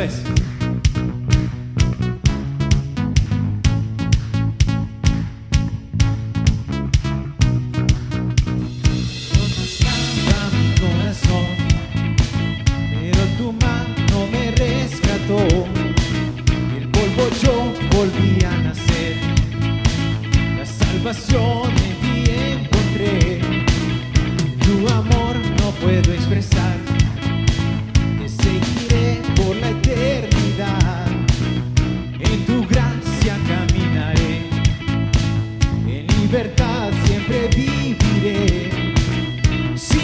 es. Del polvo yo volví a nacer, la salvación en ti encontré. Tu amor no puedo expresar, te seguiré por la eternidad. En tu gracia caminaré, en libertad siempre viviré. Sí,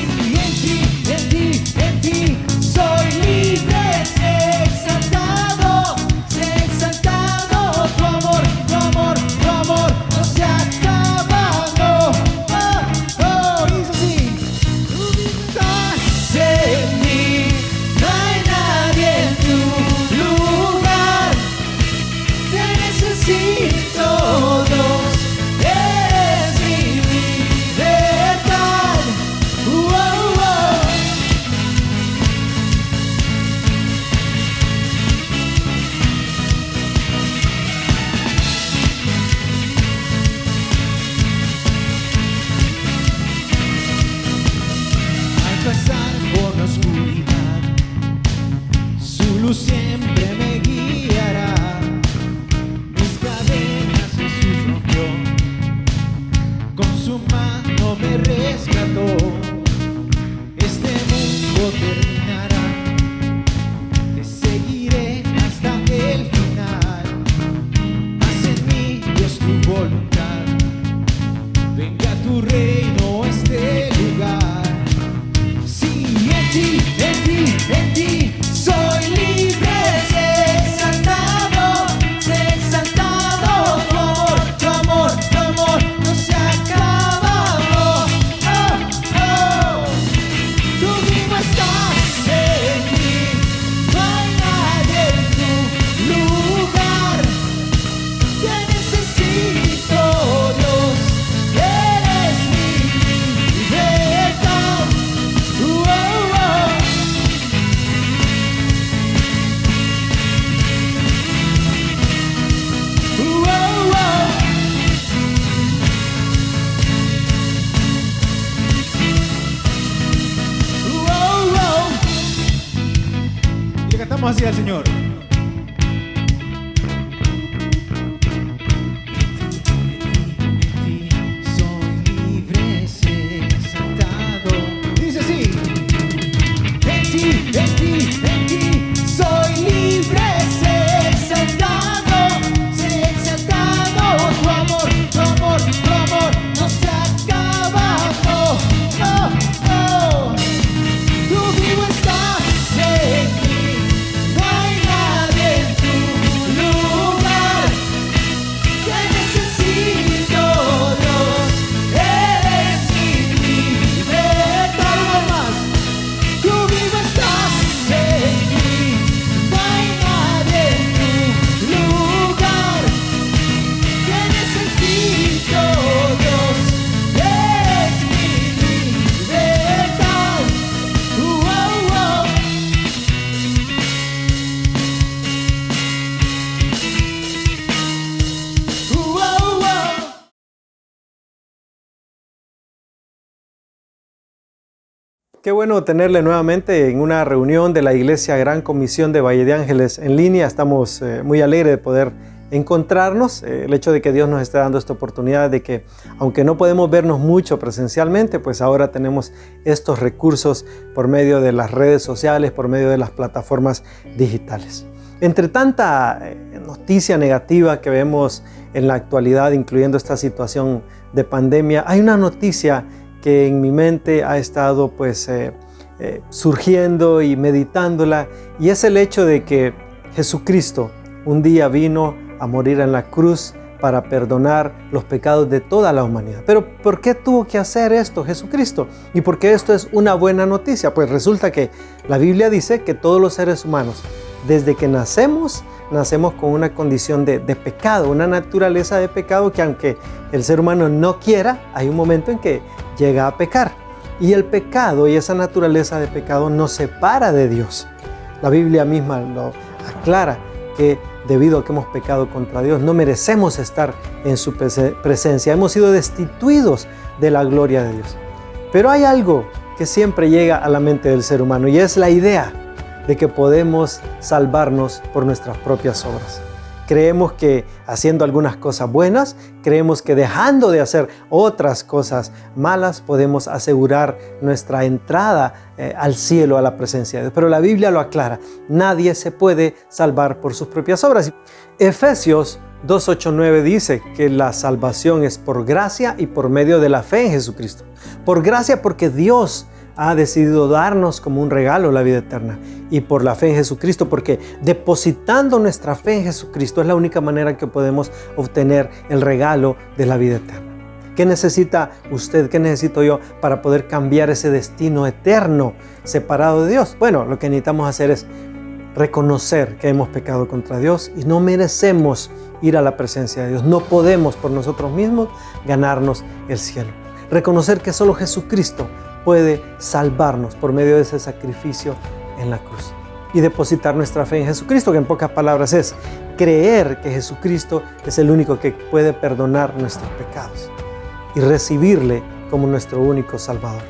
en ti soy libre. Siempre me guiará, mis cadenas Jesús rompió, con su mano me rescató. Este mundo terminará, te seguiré hasta el final. Haz en mí, Dios, tu voluntad, venga tu reino a este lugar. Sí, en ti soy libre. Cantamos así al Señor. Soy libre, sé exaltado. Dice así. En ti soy libre, sé exaltado. Tu amor no se acaba. Oh. Tú vivo estás en mí. Qué bueno tenerle nuevamente en una reunión de la Iglesia Gran Comisión de Valle de Ángeles en línea. Estamos muy alegres de poder encontrarnos. El hecho de que Dios nos esté dando esta oportunidad de que, aunque no podemos vernos mucho presencialmente, pues ahora tenemos estos recursos por medio de las redes sociales, por medio de las plataformas digitales. Entre tanta noticia negativa que vemos en la actualidad, incluyendo esta situación de pandemia, hay una noticia que en mi mente ha estado surgiendo y meditándola, y es el hecho de que Jesucristo un día vino a morir en la cruz para perdonar los pecados de toda la humanidad. Pero ¿por qué tuvo que hacer esto Jesucristo? ¿Y por qué esto es una buena noticia? Pues resulta que la Biblia dice que todos los seres humanos, desde que nacemos con una condición de pecado, una naturaleza de pecado que, aunque el ser humano no quiera, hay un momento en que llega a pecar. Y el pecado y esa naturaleza de pecado nos separa de Dios. La Biblia misma lo aclara que debido a que hemos pecado contra Dios, no merecemos estar en su presencia. Hemos sido destituidos de la gloria de Dios. Pero hay algo que siempre llega a la mente del ser humano, y es la idea de que podemos salvarnos por nuestras propias obras. Creemos que haciendo algunas cosas buenas, creemos que dejando de hacer otras cosas malas, podemos asegurar nuestra entrada al cielo, a la presencia de Dios. Pero la Biblia lo aclara: nadie se puede salvar por sus propias obras. Efesios 2:8-9 dice que la salvación es por gracia y por medio de la fe en Jesucristo. Por gracia, porque Dios ha decidido darnos como un regalo la vida eterna, y por la fe en Jesucristo, porque depositando nuestra fe en Jesucristo es la única manera que podemos obtener el regalo de la vida eterna. ¿Qué necesita usted? ¿Qué necesito yo para poder cambiar ese destino eterno separado de Dios? Bueno, lo que necesitamos hacer es reconocer que hemos pecado contra Dios y no merecemos ir a la presencia de Dios. No podemos por nosotros mismos ganarnos el cielo. Reconocer que solo Jesucristo puede salvarnos por medio de ese sacrificio en la cruz. Y depositar nuestra fe en Jesucristo, que en pocas palabras es creer que Jesucristo es el único que puede perdonar nuestros pecados y recibirle como nuestro único Salvador.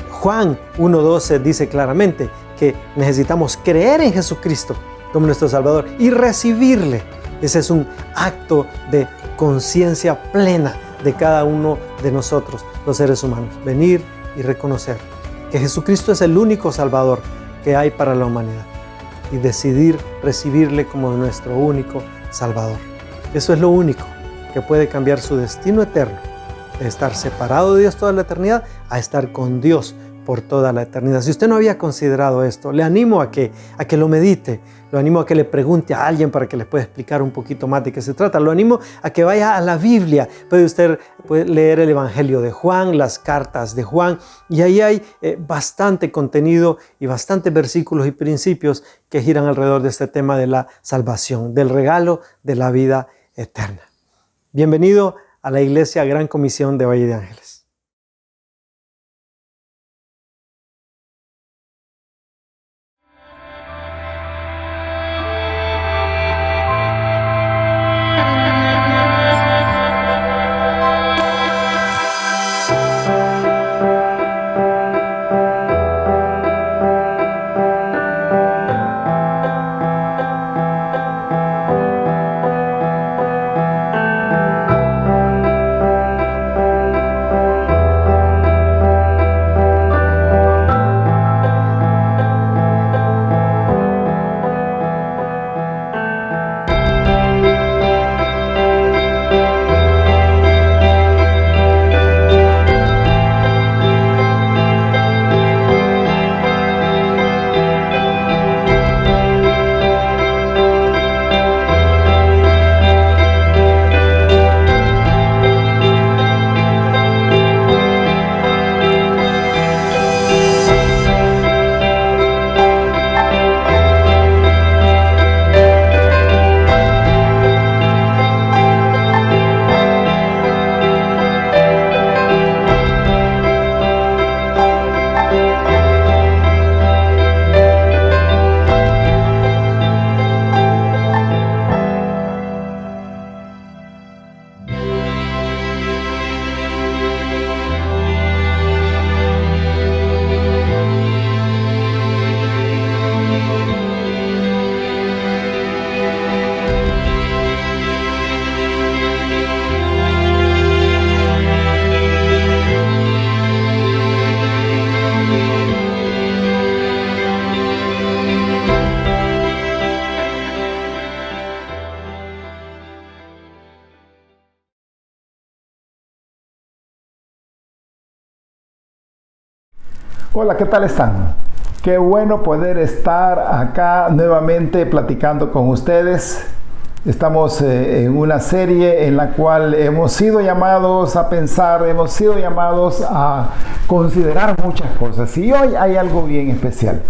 Juan 1:12 dice claramente que necesitamos creer en Jesucristo como nuestro Salvador y recibirle. Ese es un acto de conciencia plena de cada uno de nosotros, los seres humanos. Venir y reconocer que Jesucristo es el único Salvador que hay para la humanidad y decidir recibirle como nuestro único Salvador. Eso es lo único que puede cambiar su destino eterno, de estar separado de Dios toda la eternidad a estar con Dios por toda la eternidad. Si usted no había considerado esto, le animo a que lo medite, lo animo a que le pregunte a alguien para que les pueda explicar un poquito más de qué se trata, lo animo a que vaya a la Biblia. Puede usted leer el Evangelio de Juan, las cartas de Juan, y ahí hay bastante contenido y bastantes versículos y principios que giran alrededor de este tema de la salvación, del regalo de la vida eterna. Bienvenido a la Iglesia Gran Comisión de Valle de Ángeles. Hola, ¿qué tal están? Qué bueno poder estar acá nuevamente platicando con ustedes. Estamos en una serie en la cual hemos sido llamados a pensar, hemos sido llamados a considerar muchas cosas. Y hoy hay algo bien especial.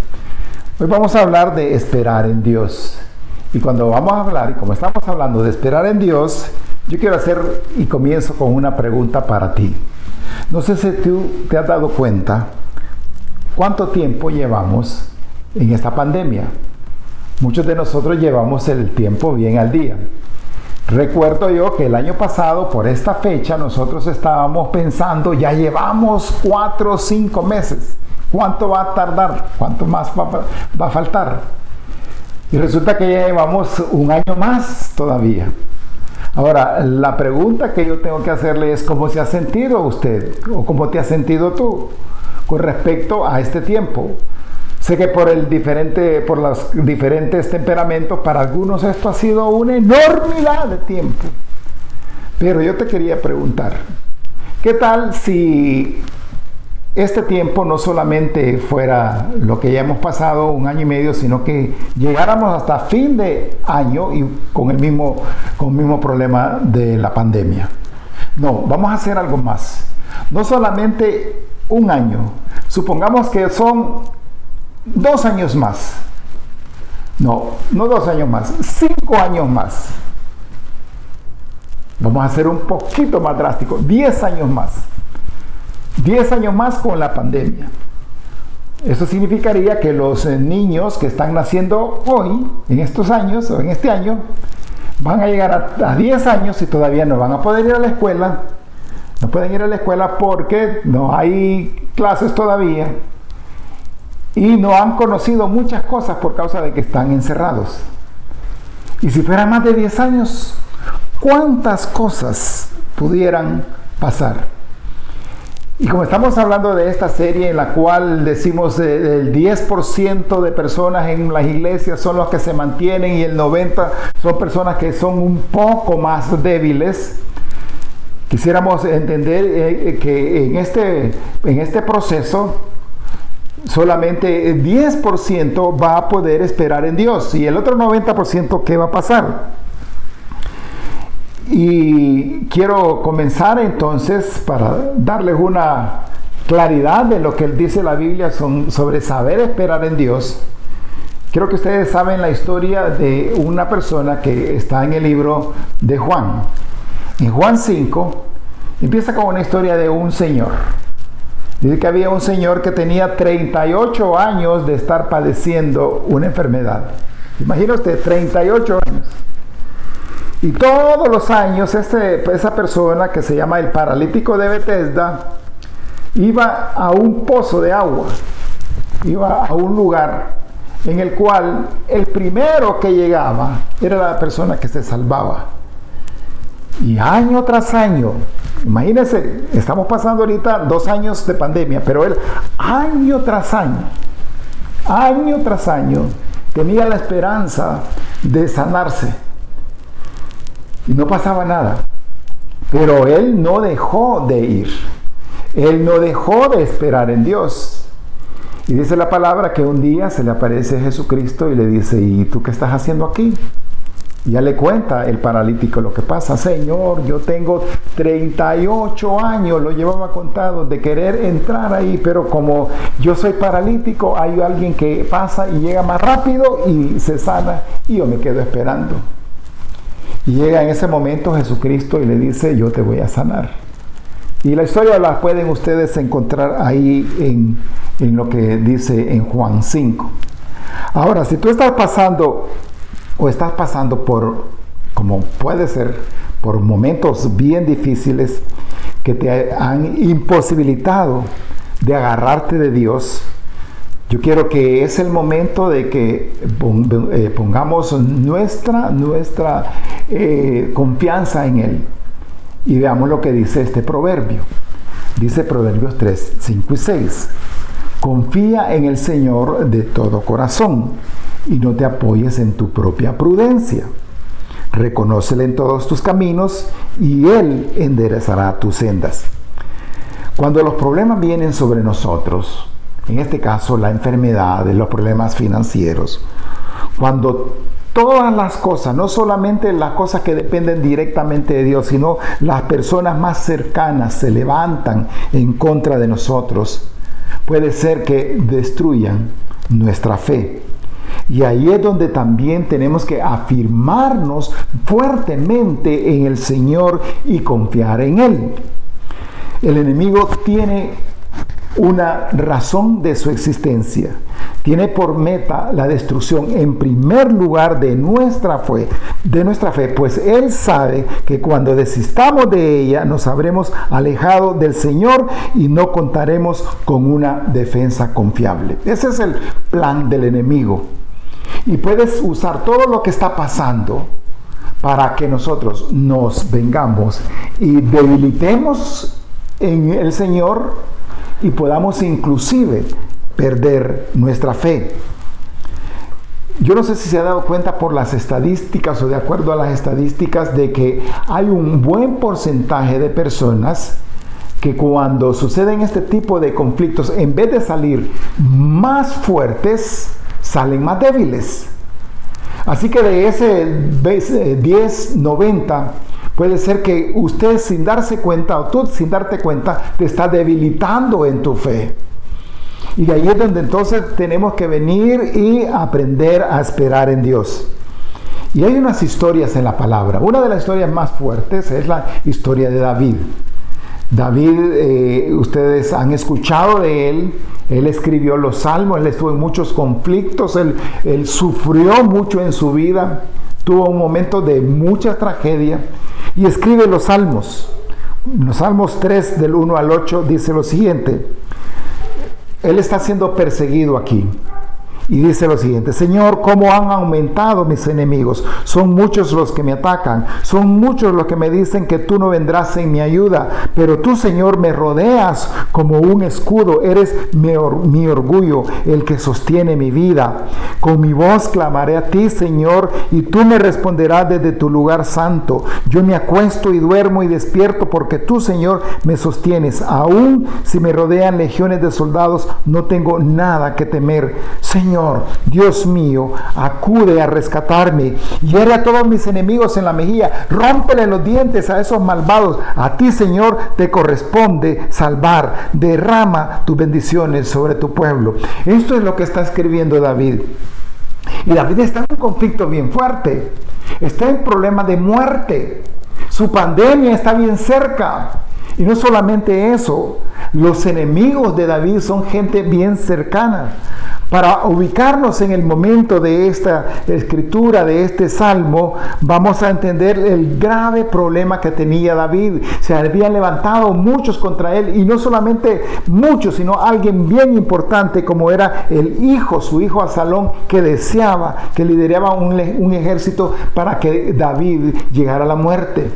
Hoy vamos a hablar de esperar en Dios. Y cuando vamos a hablar, y como estamos hablando de esperar en Dios, yo quiero hacer y comienzo con una pregunta para ti. No sé si tú te has dado cuenta cuánto tiempo llevamos en esta pandemia. muchos de nosotros llevamos el tiempo bien al día. Recuerdo yo que el año pasado, por esta fecha, nosotros estábamos pensando, ya llevamos 4 o 5 meses. ¿Cuánto va a tardar? ¿Cuánto más va a faltar? Y resulta que ya llevamos un año más todavía. Ahora, la pregunta que yo tengo que hacerle es, ¿cómo se ha sentido usted? ¿O cómo te has sentido tú con respecto a este tiempo? Sé que por los diferentes temperamentos, para algunos esto ha sido una enormidad de tiempo. Pero yo te quería preguntar, ¿qué tal si este tiempo no solamente fuera lo que ya hemos pasado, 1 año y medio, sino que llegáramos hasta fin de año y con el mismo problema de la pandemia? No, vamos a hacer algo más. No solamente 1 año, supongamos que son 2 años más. No 2 años más, 5 años más. Vamos a hacer un poquito más drástico, 10 años más. 10 años más con la pandemia. Eso significaría que los niños que están naciendo hoy, en estos años o en este año, van a llegar a 10 años y todavía no van a poder ir a la escuela. No pueden ir a la escuela porque no hay clases todavía. Y no han conocido muchas cosas por causa de que están encerrados. Y si fuera más de 10 años, ¿cuántas cosas pudieran pasar? Y como estamos hablando de esta serie en la cual decimos el 10% de personas en las iglesias son los que se mantienen y el 90% son personas que son un poco más débiles, quisiéramos entender que en este proceso solamente 10% va a poder esperar en Dios. Y el otro 90%, ¿qué va a pasar? Y quiero comenzar entonces para darles una claridad de lo que dice la Biblia sobre saber esperar en Dios. Creo que ustedes saben la historia de una persona que está en el libro de Juan. En Juan 5 empieza con una historia de un señor. Dice que había un señor que tenía 38 años de estar padeciendo una enfermedad. Imagina usted, 38 años. Y todos los años esa persona que se llama el paralítico de Betesda iba a un pozo de agua, iba a un lugar en el cual el primero que llegaba era la persona que se salvaba. Y año tras año, imagínense, estamos pasando ahorita 2 años de pandemia, pero él año tras año tenía la esperanza de sanarse. Y no pasaba nada. Pero él no dejó de ir. Él no dejó de esperar en Dios. Y dice la palabra que un día se le aparece Jesucristo y le dice, ¿y tú qué estás haciendo aquí? Y ya le cuenta el paralítico lo que pasa. Señor, yo tengo 38 años, lo llevaba contado, de querer entrar ahí, pero como yo soy paralítico, hay alguien que pasa y llega más rápido y se sana y yo me quedo esperando. Y llega en ese momento Jesucristo y le dice, yo te voy a sanar. Y la historia la pueden ustedes encontrar ahí en lo que dice en Juan 5. Ahora, si tú estás pasando por, como puede ser, por momentos bien difíciles que te han imposibilitado de agarrarte de Dios, yo quiero que es el momento de que pongamos nuestra confianza en Él. Y veamos lo que dice este proverbio. Dice Proverbios 3, 5 y 6. Confía en el Señor de todo corazón y no te apoyes en tu propia prudencia. Reconócele en todos tus caminos y Él enderezará tus sendas. Cuando los problemas vienen sobre nosotros, en este caso la enfermedad, los problemas financieros, cuando todas las cosas, no solamente las cosas que dependen directamente de Dios, sino las personas más cercanas se levantan en contra de nosotros, puede ser que destruyan nuestra fe. Y ahí es donde también tenemos que afirmarnos fuertemente en el Señor y confiar en Él. El enemigo tiene una razón de su existencia, tiene por meta la destrucción en primer lugar de nuestra fe, pues Él sabe que cuando desistamos de ella nos habremos alejado del Señor y no contaremos con una defensa confiable. Ese es el plan del enemigo. Y puedes usar todo lo que está pasando para que nosotros nos vengamos y debilitemos en el Señor y podamos inclusive perder nuestra fe. Yo no sé si se ha dado cuenta por las estadísticas o de acuerdo a las estadísticas de que hay un buen porcentaje de personas que cuando suceden este tipo de conflictos, en vez de salir más fuertes, salen más débiles. Así que de ese 10-90, puede ser que usted sin darse cuenta o tú sin darte cuenta te está debilitando en tu fe. Y de ahí es donde entonces tenemos que venir y aprender a esperar en Dios. Y hay unas historias en la palabra. Una de las historias más fuertes es la historia de David. David, ustedes han escuchado de él. Él escribió los salmos, él estuvo en muchos conflictos, él sufrió mucho en su vida, tuvo un momento de mucha tragedia y escribe los salmos. Los salmos 3 del 1 al 8 dice lo siguiente. Él está siendo perseguido aquí. Y dice lo siguiente: Señor, ¿cómo han aumentado mis enemigos? Son muchos los que me atacan, son muchos los que me dicen que tú no vendrás en mi ayuda, pero tú, Señor, me rodeas como un escudo, eres mi orgullo, el que sostiene mi vida. Con mi voz clamaré a ti, Señor, y tú me responderás desde tu lugar santo. Yo me acuesto y duermo y despierto porque tú, Señor, me sostienes. Aún si me rodean legiones de soldados, no tengo nada que temer. Señor, Dios mío, acude a rescatarme. Hiere a todos mis enemigos en la mejilla. Rómpele los dientes a esos malvados. A ti, Señor, te corresponde salvar. Derrama tus bendiciones sobre tu pueblo. Esto es lo que está escribiendo David. Y David está en un conflicto bien fuerte. Está en problema de muerte. Su pandemia está bien cerca. Y no solamente eso, los enemigos de David son gente bien cercana. Para ubicarnos en el momento de esta escritura, de este salmo, vamos a entender el grave problema que tenía David. Se habían levantado muchos contra él, y no solamente muchos, sino alguien bien importante como era su hijo Absalón, que deseaba, que lideraba un ejército para que David llegara a la muerte.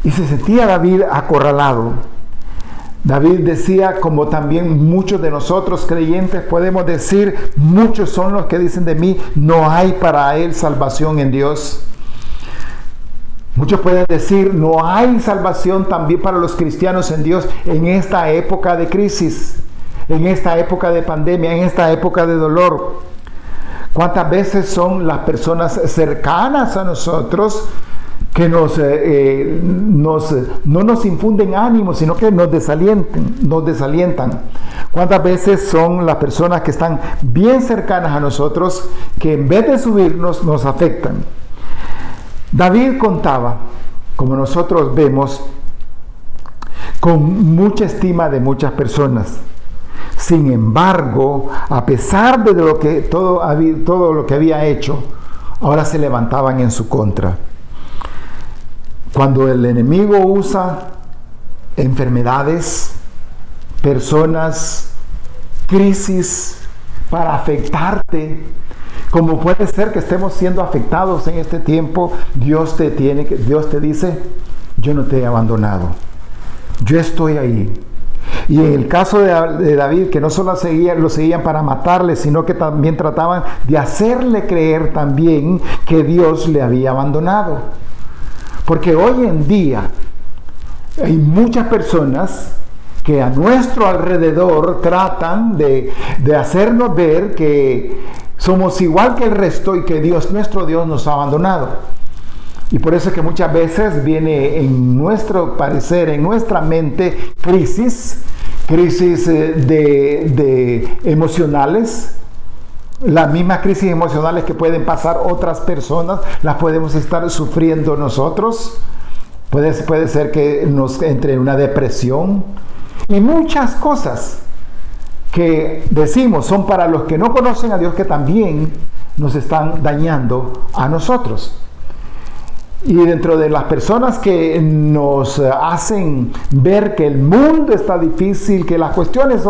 Y se sentía David acorralado. David decía, como también muchos de nosotros creyentes podemos decir, muchos son los que dicen de mí, no hay para él salvación en Dios. Muchos pueden decir, no hay salvación también para los cristianos en Dios en esta época de crisis, en esta época de pandemia, en esta época de dolor. ¿Cuántas veces son las personas cercanas a nosotros que no nos infunden ánimo, sino que nos desalientan? ¿Cuántas veces son las personas que están bien cercanas a nosotros que en vez de subirnos nos afectan? David contaba, como nosotros vemos, con mucha estima de muchas personas. Sin embargo, a pesar de todo lo que había hecho, ahora se levantaban en su contra. Cuando el enemigo usa enfermedades, personas, crisis para afectarte, como puede ser que estemos siendo afectados en este tiempo, Dios te dice, yo no te he abandonado, yo estoy ahí. Y en el caso de David, que no solo lo seguían para matarle, sino que también trataban de hacerle creer también que Dios le había abandonado. Porque hoy en día hay muchas personas que a nuestro alrededor tratan de hacernos ver que somos igual que el resto y que nuestro Dios nos ha abandonado. Y por eso es que muchas veces viene en nuestro parecer, en nuestra mente, crisis de emocionales. Las mismas crisis emocionales que pueden pasar otras personas, las podemos estar sufriendo nosotros. Puede ser que nos entre una depresión y muchas cosas que decimos son para los que no conocen a Dios, que también nos están dañando a nosotros. Y dentro de las personas que nos hacen ver que el mundo está difícil, que las cuestiones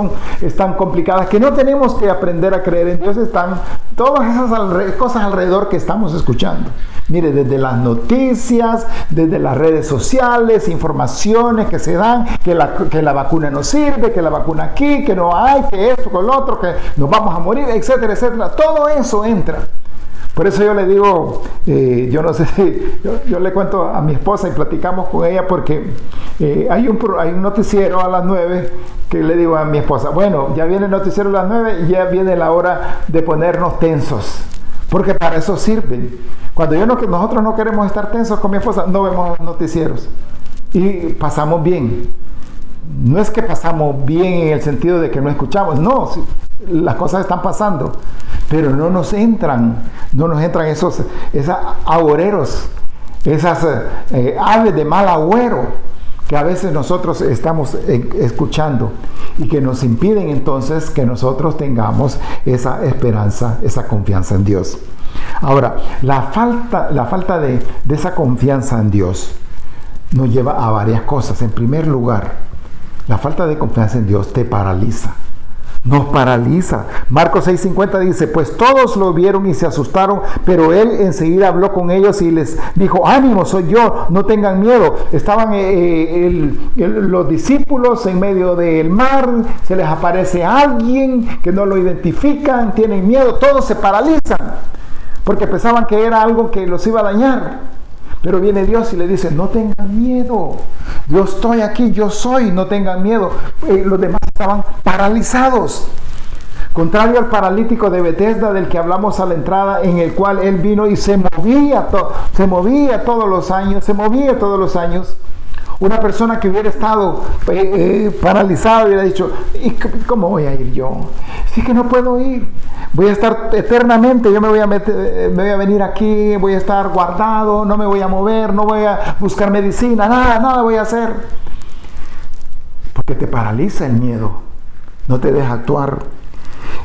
están complicadas, que no tenemos que aprender a creer en Dios, están todas esas cosas alrededor que estamos escuchando. Mire, desde las noticias, desde las redes sociales, informaciones que se dan, que la vacuna no sirve, que la vacuna aquí, que no hay, que esto, con lo otro, que nos vamos a morir, etcétera, etcétera. Todo eso entra. Por eso yo le digo, yo no sé si, yo le cuento a mi esposa y platicamos con ella porque hay un noticiero a las 9 que le digo a mi esposa, bueno, ya viene el noticiero a las 9 y ya viene la hora de ponernos tensos, porque para eso sirven. Cuando nosotros no queremos estar tensos con mi esposa, no vemos los noticieros y pasamos bien. No es que pasamos bien en el sentido de que no escuchamos, no, las cosas están pasando, pero no nos entran esos agoreros, esas aves de mal agüero que a veces nosotros estamos escuchando y que nos impiden entonces que nosotros tengamos esa esperanza, esa confianza en Dios. Ahora, la falta de esa confianza en Dios nos lleva a varias cosas. En primer lugar, la falta de confianza en Dios te paraliza. Nos paraliza. Marcos 6:50 dice, pues todos lo vieron y se asustaron, pero él enseguida habló con ellos y les dijo, ánimo, soy yo, no tengan miedo. Estaban los discípulos en medio del mar, se les aparece alguien que no lo identifican, tienen miedo, todos se paralizan, porque pensaban que era algo que los iba a dañar. Pero viene Dios y le dice, no tengan miedo, yo estoy aquí, yo soy, no tengan miedo. Los demás estaban paralizados. Contrario al paralítico de Betesda del que hablamos a la entrada, en el cual él vino y se movía todos los años. Una persona que hubiera estado paralizada hubiera dicho, ¿y cómo voy a ir yo? Sí que no puedo ir. Voy a estar eternamente, yo me voy a venir aquí, voy a estar guardado, no me voy a mover, no voy a buscar medicina, nada voy a hacer. Porque te paraliza el miedo, no te deja actuar.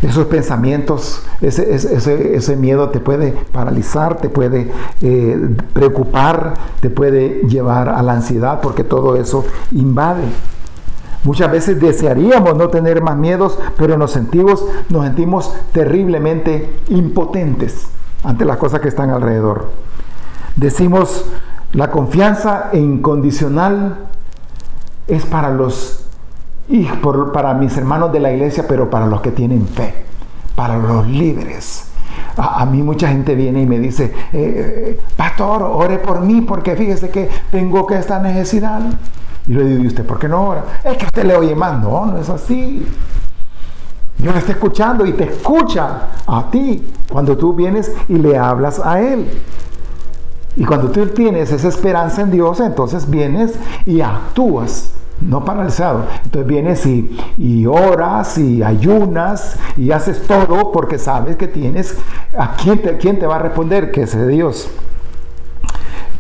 Esos pensamientos, ese miedo te puede paralizar, te puede preocupar, te puede llevar a la ansiedad, porque todo eso invade. Muchas veces desearíamos no tener más miedos, pero nos sentimos terriblemente impotentes ante las cosas que están alrededor. Decimos, la confianza incondicional es para mis hermanos de la iglesia, pero para los que tienen fe, para los líderes. A mí mucha gente viene y me dice, pastor, ore por mí, porque fíjese que tengo que esta necesidad. Y le digo, ¿y usted por qué no ora? Es que usted le oye más. No es así. Dios le está escuchando y te escucha a ti cuando tú vienes y le hablas a Él. Y cuando tú tienes esa esperanza en Dios, entonces vienes y actúas, no paralizado. Entonces vienes y oras y ayunas y haces todo porque sabes que tienes a quién te va a responder, que es Dios.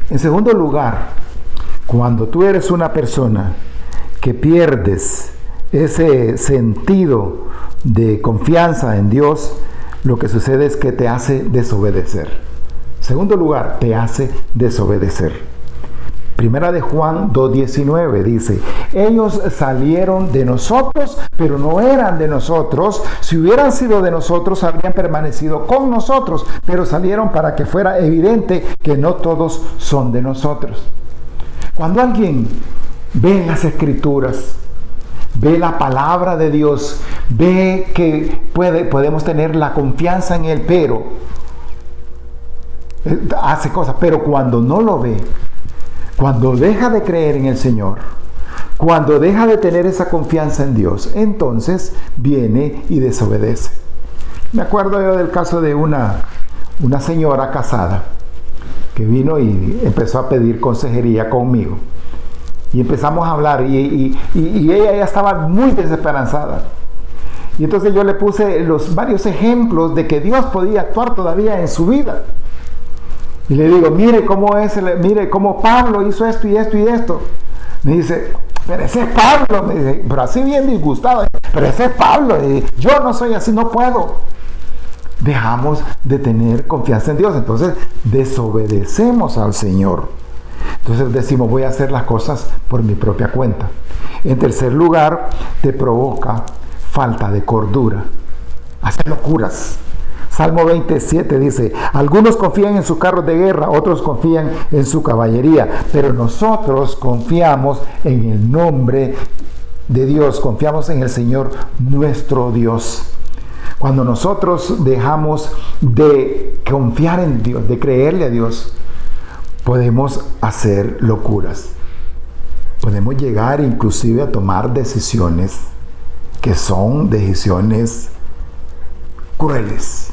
En segundo lugar, cuando tú eres una persona que pierdes ese sentido de confianza en Dios, lo que sucede es que te hace desobedecer. En segundo lugar, te hace desobedecer. Primera de Juan 2:19 dice, ellos salieron de nosotros, pero no eran de nosotros. Si hubieran sido de nosotros, habrían permanecido con nosotros, pero salieron para que fuera evidente que no todos son de nosotros. Cuando alguien ve las Escrituras, ve la palabra de Dios, ve que podemos tener la confianza en Él, pero hace cosas, pero cuando no lo ve, cuando deja de creer en el Señor, cuando deja de tener esa confianza en Dios, entonces viene y desobedece. Me acuerdo yo del caso de una señora casada que vino y empezó a pedir consejería conmigo. Y empezamos a hablar y ella ya estaba muy desesperanzada. Y entonces yo le puse los varios ejemplos de que Dios podía actuar todavía en su vida. Y le digo, mire cómo Pablo hizo esto y esto y esto. Me dice, pero ese es Pablo, me dice, pero así bien disgustado, pero ese es Pablo, yo no soy así, no puedo. Dejamos de tener confianza en Dios, entonces desobedecemos al Señor. Entonces decimos, voy a hacer las cosas por mi propia cuenta. En tercer lugar, te provoca falta de cordura, hacer locuras. Salmo 27 dice, algunos confían en sus carros de guerra, otros confían en su caballería, pero nosotros confiamos en el nombre de Dios, confiamos en el Señor nuestro Dios. Cuando nosotros dejamos de confiar en Dios, de creerle a Dios, podemos hacer locuras. Podemos llegar inclusive a tomar decisiones que son decisiones crueles.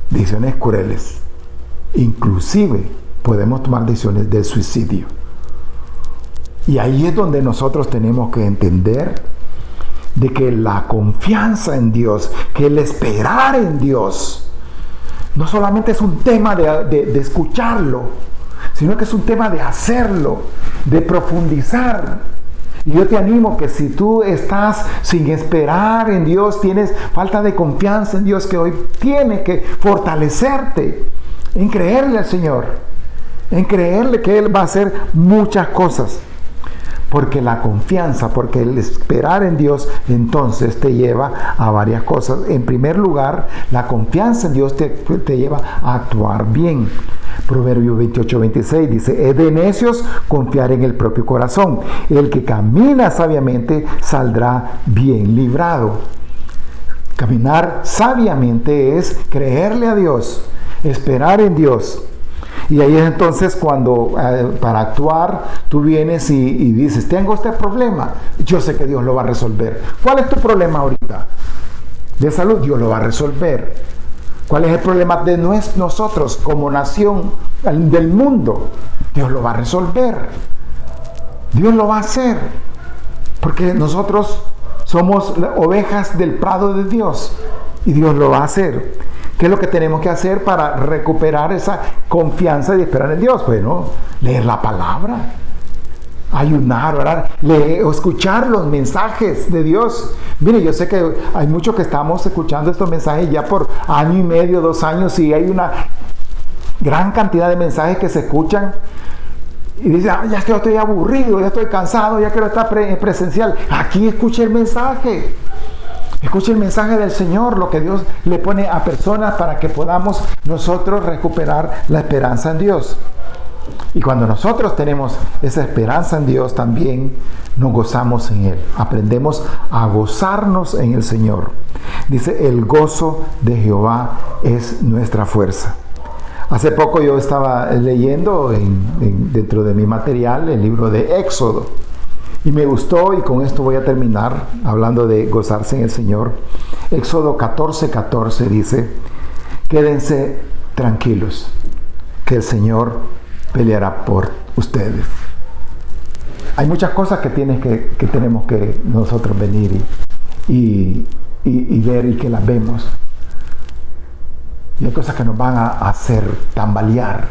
Decisiones crueles. Inclusive podemos tomar decisiones de suicidio. Y ahí es donde nosotros tenemos que entender de que la confianza en Dios, que el esperar en Dios, no solamente es un tema de escucharlo, sino que es un tema de hacerlo, de profundizar. Y yo te animo que si tú estás sin esperar en Dios, tienes falta de confianza en Dios, que hoy tienes que fortalecerte en creerle al Señor, en creerle que Él va a hacer muchas cosas. Porque la confianza, porque el esperar en Dios, entonces te lleva a varias cosas. En primer lugar, la confianza en Dios te lleva a actuar bien. Proverbio 28:26 dice, es de necios confiar en el propio corazón. El que camina sabiamente saldrá bien librado. Caminar sabiamente es creerle a Dios, esperar en Dios. Y ahí es entonces cuando para actuar tú vienes y dices, tengo este problema, yo sé que Dios lo va a resolver. ¿Cuál es tu problema ahorita? De salud, Dios lo va a resolver. ¿Cuál es el problema de nosotros como nación del mundo? Dios lo va a resolver. Dios lo va a hacer. Porque nosotros somos ovejas del prado de Dios y Dios lo va a hacer. ¿Qué es lo que tenemos que hacer para recuperar esa confianza y esperar en Dios? Bueno, leer la palabra, ayunar, orar, escuchar los mensajes de Dios. Mire, yo sé que hay muchos que estamos escuchando estos mensajes ya por año y medio, 2 años, y hay una gran cantidad de mensajes que se escuchan y dicen, ya estoy aburrido, ya estoy cansado, ya quiero estar presencial. Aquí escuche el mensaje. Escuche el mensaje del Señor, lo que Dios le pone a personas para que podamos nosotros recuperar la esperanza en Dios. Y cuando nosotros tenemos esa esperanza en Dios, también nos gozamos en Él. Aprendemos a gozarnos en el Señor. Dice, el gozo de Jehová es nuestra fuerza. Hace poco yo estaba leyendo dentro de mi material el libro de Éxodo. Y me gustó, y con esto voy a terminar hablando de gozarse en el Señor. Éxodo 14:14 dice, quédense tranquilos, que el Señor peleará por ustedes. Hay muchas cosas que tenemos que nosotros venir y ver y que las vemos. Y hay cosas que nos van a hacer tambalear.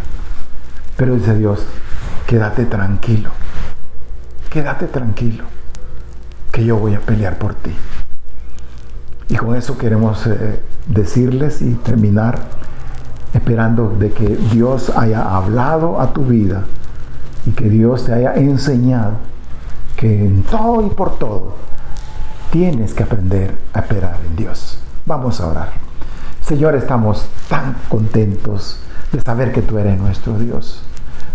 Pero dice Dios, quédate tranquilo. Quédate tranquilo, que yo voy a pelear por ti. Y con eso queremos decirles y terminar esperando de que Dios haya hablado a tu vida y que Dios te haya enseñado que en todo y por todo tienes que aprender a esperar en Dios. Vamos a orar. Señor, estamos tan contentos de saber que tú eres nuestro Dios.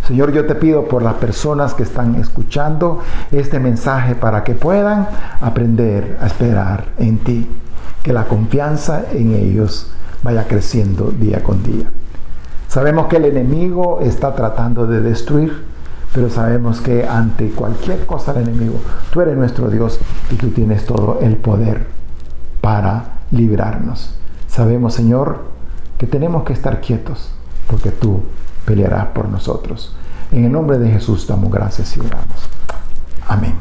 Señor, yo te pido por las personas que están escuchando este mensaje para que puedan aprender a esperar en ti, que la confianza en ellos vaya creciendo día con día. Sabemos que el enemigo está tratando de destruir, pero sabemos que ante cualquier cosa del enemigo, tú eres nuestro Dios y tú tienes todo el poder para librarnos. Sabemos, Señor, que tenemos que estar quietos porque tú pelearás por nosotros. En el nombre de Jesús damos gracias y oramos. Amén.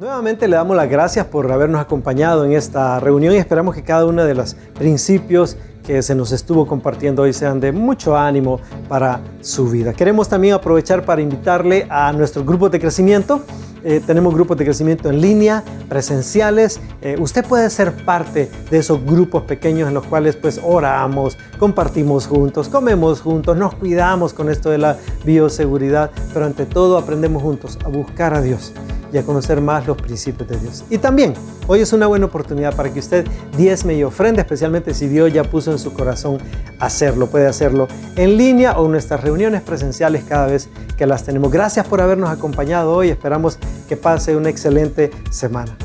Nuevamente le damos las gracias por habernos acompañado en esta reunión y esperamos que cada uno de los principios que se nos estuvo compartiendo hoy sean de mucho ánimo para su vida. Queremos también aprovechar para invitarle a nuestros grupos de crecimiento. Tenemos grupos de crecimiento en línea, presenciales. Usted puede ser parte de esos grupos pequeños en los cuales pues oramos, compartimos juntos, comemos juntos, nos cuidamos con esto de la bioseguridad, pero ante todo aprendemos juntos a buscar a Dios y a conocer más los principios de Dios. Y también, hoy es una buena oportunidad para que usted diezme y ofrende, especialmente si Dios ya puso en su corazón hacerlo. Puede hacerlo en línea o en nuestras reuniones presenciales cada vez que las tenemos. Gracias por habernos acompañado hoy. Esperamos que pase una excelente semana.